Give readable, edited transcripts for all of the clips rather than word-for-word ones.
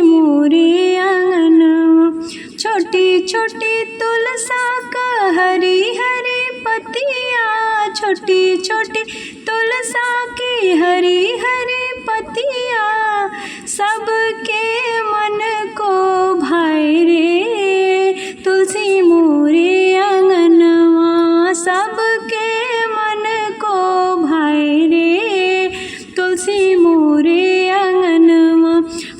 मोरे आंगनवा। छोटी छोटी तुलसा का हरी हरी पतिया, छोटी छोटी तुलसा की हरी हरी पतिया, सबके मन को भाए रे तुलसी मोरे आंगनवा। सबके मन को भाए रे तुलसी मोरे आंगनवा।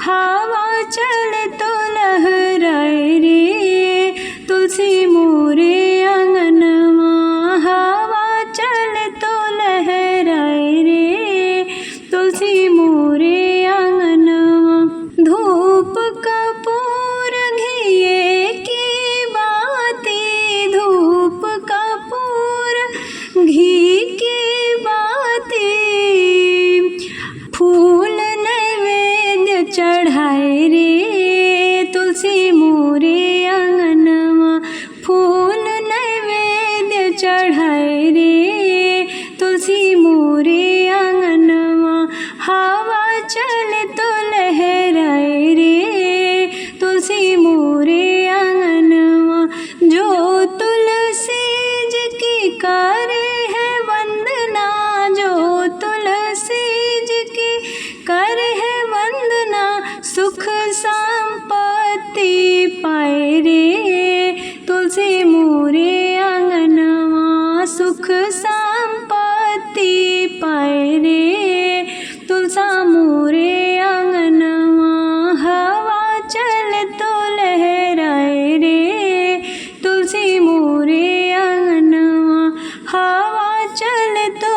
हवा चले तो लहराए रे तुलसी मोरे आंगनवा। हवा चले तो लहराए रे तुलसी मोरे आंगनवा। धूप कपूर घिये की बाती, धूप कपूर घी की बाती, फूल नैवेद्य चढ़ाए रे तुलसी मोरे आंगनवा। फूल नैवेद्य चढ़ाए रे तुलसी मोरे आंगनवा। हवा चले तो लहराए रे तुलसी मोरे आंगनवा। जो तुलसी जी की करे है वंदना, जो तुलसी जी की करे है वंदना, सुख संपत्ति पाए रे तुलसी मोरे आंगनवा। सुख संपत्ति पाए रे तुलसा मोरे आंगनवा। हवा चले तो लहराए रे तुलसी मोरे आंगनवा। हवा चले तो